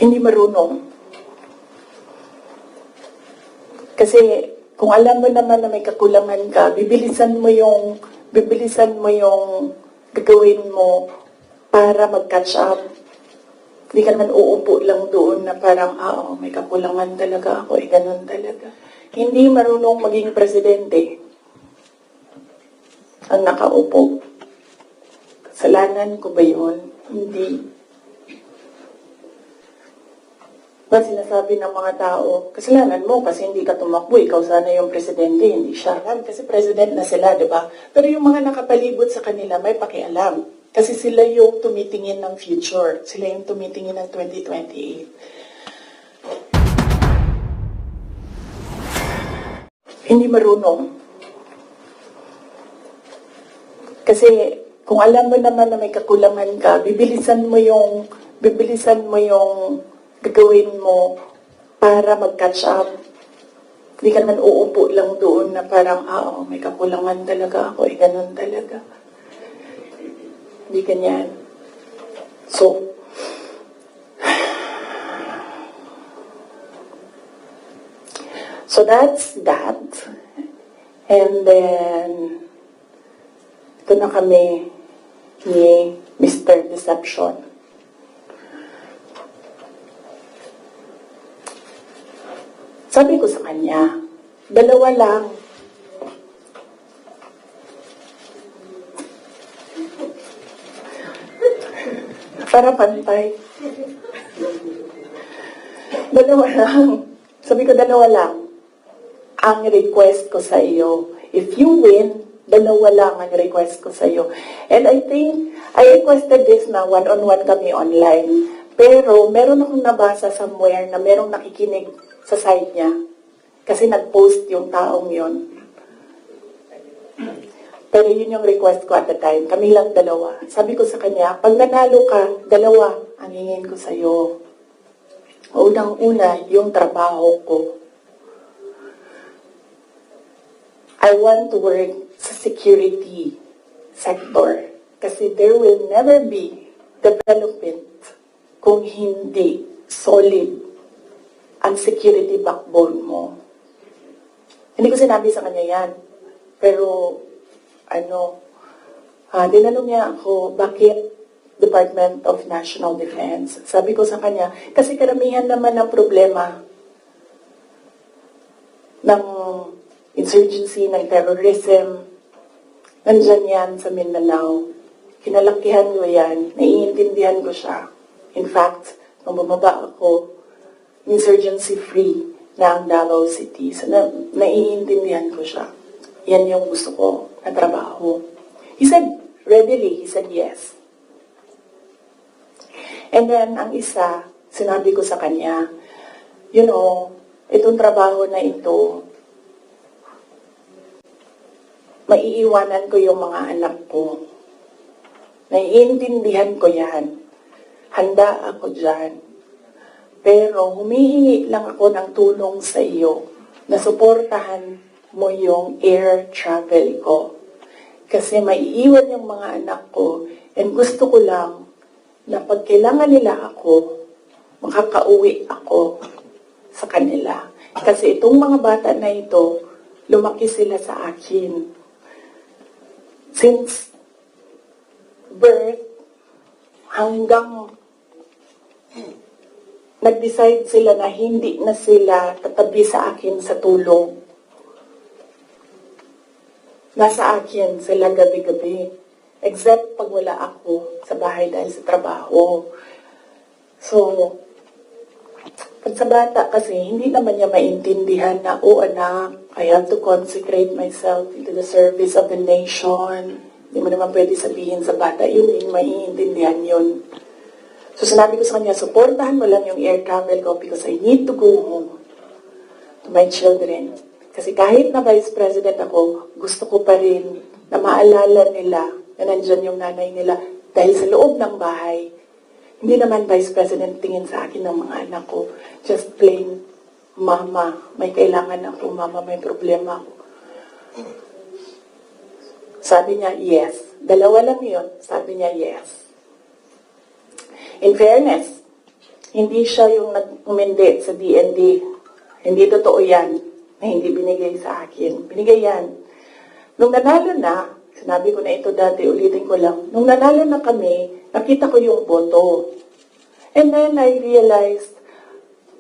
hindi marunong. Kasi kung alam mo naman na may kakulangan ka, bibilisan mo yung gagawin mo para mag-catch up. Hindi ka naman uupo lang doon na parang, may kakulangan talaga ako, ganun talaga. Hindi marunong maging presidente ang nakaupo. Kasalanan ko ba yun? Hindi. Ba't sinasabi ng mga tao, kasalanan mo kasi hindi ka tumakbo, ikaw sana yung presidente, hindi siya. Kasi president na sila, di ba? Pero yung mga nakapalibot sa kanila, may pakialam. Kasi sila yung tumitingin ng future. Sila yung tumitingin ng 2028. Hindi marunong. Kasi kung alam mo naman na may kakulangan ka, bibilisan mo yung gagawin mo para mag-catch up. Hindi ka naman uupo lang doon na parang, may kakulangan talaga ako, ganun talaga. Hindi ganyan. So that's that. And then, ito na kami ni Mr. Deception. Sabi ko sa kanya, 2 lang. Para pantay. 2 lang. Sabi ko, 2 lang. Ang request ko sa iyo. If you win, 2 lang ang request ko sa iyo. And I think, I requested this na one-on-one kami online. Pero meron akong nabasa somewhere na merong nakikinig sa side niya. Kasi nag-post yung taong yon. Pero yun yung request ko at the time. Kami lang 2. Sabi ko sa kanya, pag nanalo ka, 2 ang hingin ko sa'yo. Unang-una, yung trabaho ko. I want to work sa security sector. Kasi there will never be development kung hindi solid ang security backbone mo. Hindi ko sinabi sa kanya yan. Pero, dinanong niya ako, bakit Department of National Defense? Sabi ko sa kanya, kasi karamihan naman ng problema ng insurgency, ng terrorism, nandyan yan sa Mindanao. Kinalakihan ko yan, naiintindihan ko siya. In fact, nung bumaba ako, insurgency-free na ang Davao City. So, naiintindihan ko siya. Yan yung gusto ko na trabaho. He said, readily, he said yes. And then, ang isa, sinabi ko sa kanya, itong trabaho na ito, maiiwanan ko yung mga anak ko. Naiintindihan ko yan. Handa ako dyan. Pero humihingi lang ako ng tulong sa iyo na suportahan mo yung air travel ko. Kasi maiiwan yung mga anak ko and gusto ko lang na pag kailangan nila ako, makakauwi ako sa kanila. Kasi itong mga bata na ito, lumaki sila sa akin. Since birth hanggang nag-decide sila na hindi na sila tatabi sa akin sa tulong. Nasa akin sila gabi-gabi. Except pag wala ako sa bahay dahil sa trabaho. So, pag sa bata kasi, hindi naman niya maintindihan na, anak, I have to consecrate myself into the service of the nation. Hindi mo naman pwede sabihin sa bata, yun, maiintindihan yun. So, sinabi ko sa kanya, supportahan mo lang yung air travel ko because I need to go home to my children. Kasi kahit na Vice President ako, gusto ko pa rin na maalala nila na nandyan yung nanay nila dahil sa loob ng bahay. Hindi naman Vice President tingin sa akin ng mga anak ko. Just plain, Mama, may kailangan ako. Mama, may problema ako. Sabi niya, yes. 2 lang yun. Sabi niya, yes. In fairness, Hindi siya yung nag-umindi sa DND. Hindi totoo yan na hindi binigay sa akin. Binigay yan. Nung nanalo na, sinabi ko na ito dati, ulitin ko lang. Nung nanalo na kami, nakita ko yung boto. And then I realized,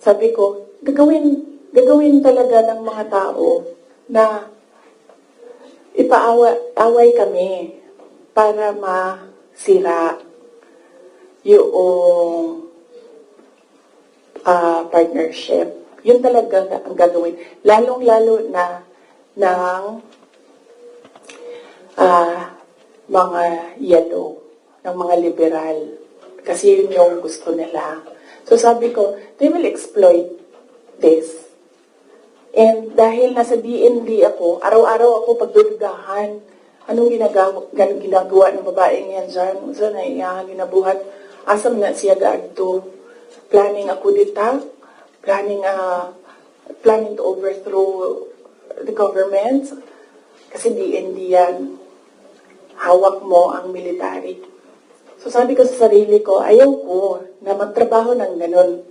sabi ko, gagawin talaga ng mga tao na ipaaway kami para masira yung partnership. Yun talaga ang gagawin. Lalong-lalo na ng mga yellow, ng mga liberal. Kasi yun yung gusto nila. So sabi ko, they will exploit this. And dahil nasa DND ako, araw-araw ako pagdududahan, anong ginagawa ng babaeng yan dyan? Saan na iya, ginabuhat? Asam na siya gaadto. Planning ako dita, planning to overthrow the government. Kasi DND yan. Hawak mo ang military. So sabi ko sa sarili ko, ayaw ko na magtrabaho ng ganun.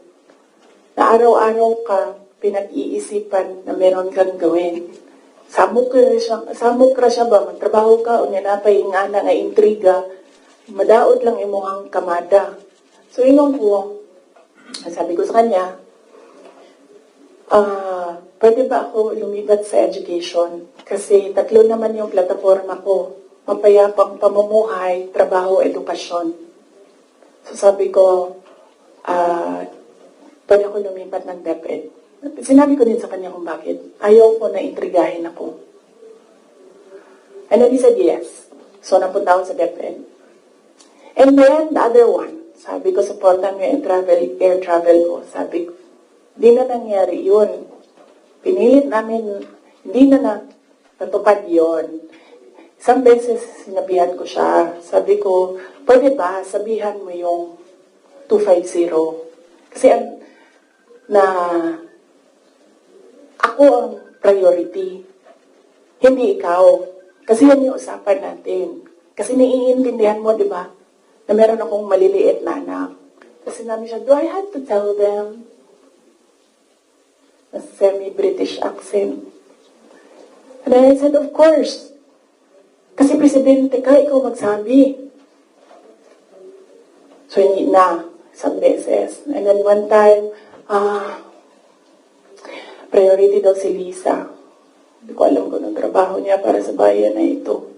Na araw-araw ka pinag-iisipan na meron kang gawin. Samok ra siya ba? Magtrabaho ka o ninapay nga na nga intriga. Madaot lang imuhang kamada. So yun ko, sabi ko sa kanya, pwede ba ako lumibat sa education? Kasi 3 naman yung plataforma ko. Mapayapang pamumuhay, trabaho, edukasyon. So sabi ko, pwede ako lumipat ng DepEd. Sinabi ko din sa kanya kung bakit. Ayaw ko na intrigahin ako. And then he said yes. So napunta ako sa DepEd. And then the other one, sabi ko, supportan mo yung air travel ko. Sabi ko, di na nangyari yun. Pinilit namin, hindi na natupad yun. Isang beses sinabihan ko siya. Sabi ko, pwede ba sabihan mo yung 250? Kasi ako ang priority. Hindi ikaw. Kasi yan yung usapan natin. Kasi naiintindihan mo, di ba, na meron akong maliliit na anak. Kasi namin siya, do I have to tell them? A semi-British accent. And I said, of course. Kasi presidente ka, ikaw magsabi. So, hindi na. Isang beses. And then one time, priority daw si Lisa. Hindi ko alam kung anong trabaho niya para sa bayan na ito.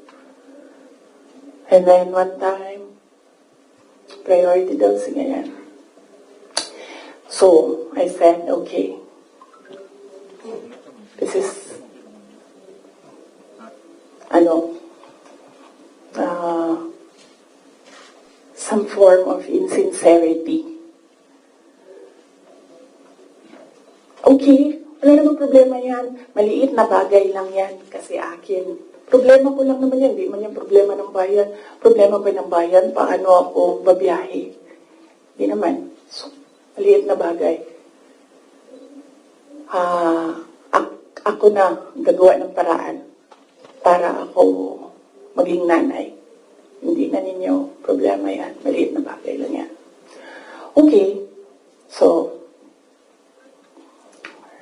And then one time, priority daw si ganyan. So, I said, okay. This is, some form of insincerity. Okay, wala namang problema yan. Maliit na bagay lang yan kasi akin. Problema ko lang naman yan. Hindi man yung problema ng bayan. Problema ba ng bayan? Paano ako babiyahe? Hindi naman. So, maliit na bagay. Ako na gagawa ng paraan para ako maging nanay. Hindi na ninyo problema yan. Maliit na bagay lang yan. Okay. So,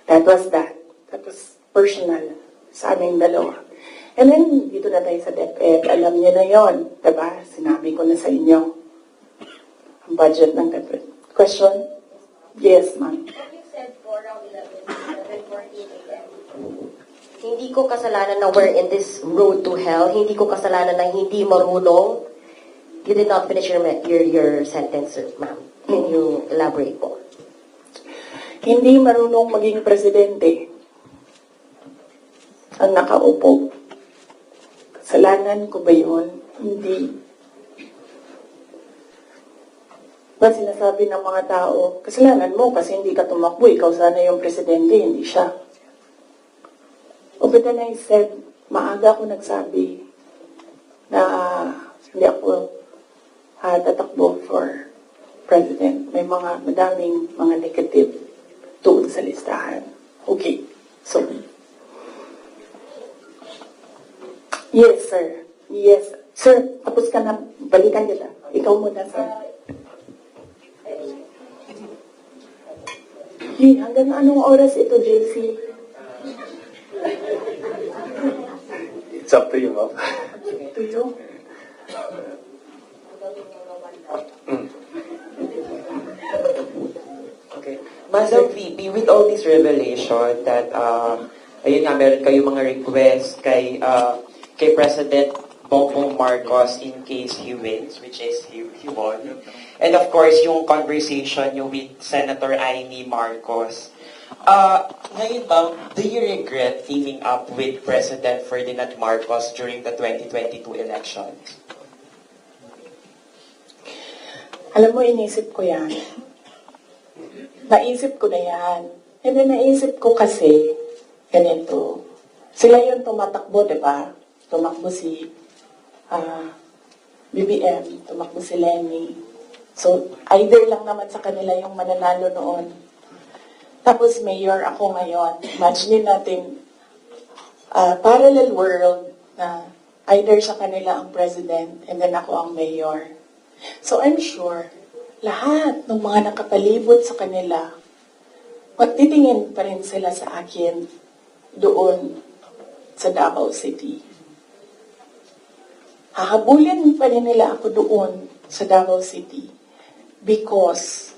that was that. That was personal sa aming dalawa. And then, dito na tayo sa DepEd. Alam niyo na yon, diba? Sinabi ko na sa inyo. Ang budget ng DepEd. Question? Yes, ma'am. You said 4 around 11:14 a.m. Hindi ko kasalanan na we're in this road to hell. Hindi ko kasalanan na hindi marunong. You did not finish your sentence, ma'am. Can you elaborate po? Hindi marunong maging presidente ang nakaupo. Kasalanan ko ba yun? Hindi. Ba sinasabi ng mga tao, kasalanan mo kasi hindi ka tumakbo, ikaw sana yung presidente, hindi siya. But then I said, maaga ako nagsabi na hindi ako tatakbo for president. May madaming mga negative doon sa listahan. Okay. So, yes, sir. Yes. Sir, tapos ka na. Balikan kita. Ikaw muna, sir. Hanggang anong oras ito, JC? It's up to you, ma'am. To you. Okay. Madam VP, with all this revelation that, ayun nga, meron kayong mga request kay President Bongbong Marcos in case he wins, which is he won. And of course, yung conversation nyo with Senator Amy Marcos. Ngayon ba, do you regret teaming up with President Ferdinand Marcos during the 2022 elections? Alam mo, inisip ko yan. Naisip ko na yan. And then naisip ko kasi, ganito. Sila yung tumatakbo, di ba? Tumakbo si BBM, tumakbo si Lenny. So, either lang naman sa kanila yung mananalo noon. Tapos mayor ako ngayon. Imagine natin, parallel world na either sa kanila ang president and then ako ang mayor. So I'm sure, lahat ng mga nakapalibot sa kanila, magtitingin pa rin sila sa akin doon sa Davao City. Hahabulin pa rin nila ako doon sa Davao City because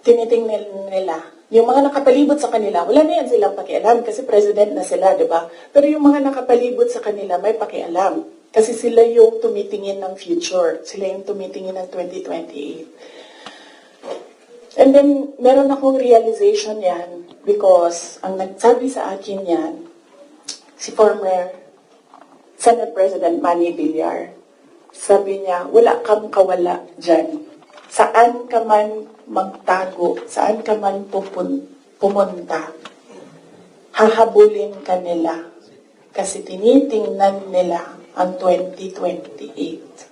tinitingnan nila. Yung mga nakapalibot sa kanila, wala na yan silang pakialam kasi president na sila, di ba? Pero yung mga nakapalibot sa kanila, may pakialam. Kasi sila yung tumitingin ng future. Sila yung tumitingin ng 2028. And then, meron akong realization yan because ang nagsabi sa akin yan, si former Senate President Manny Villar. Sabi niya, wala kang kawala dyan. Saan ka man magtago, saan ka man pumunta, hahabulin ka nila kasi tinitingnan nila ang 2028.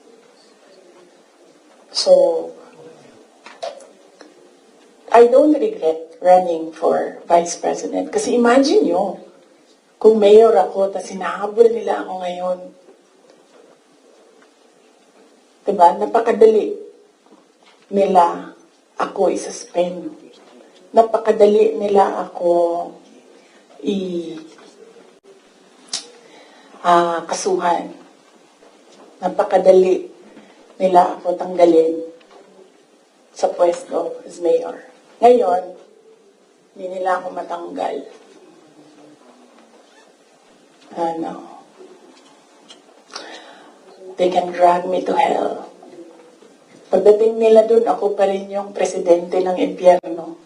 So, I don't regret running for Vice President. Kasi imagine nyo, kung mayor ako, tapos hinahabol nila ako ngayon. Diba? Napakadali nila ako i-suspend. Napakadali nila ako kasuhan. Napakadali nila ako tanggalin sa pwesto as mayor. Ngayon, hindi nila ako matanggal. They can drag me to hell. Pagdating nila dun, ako pa rin yung presidente ng impyerno.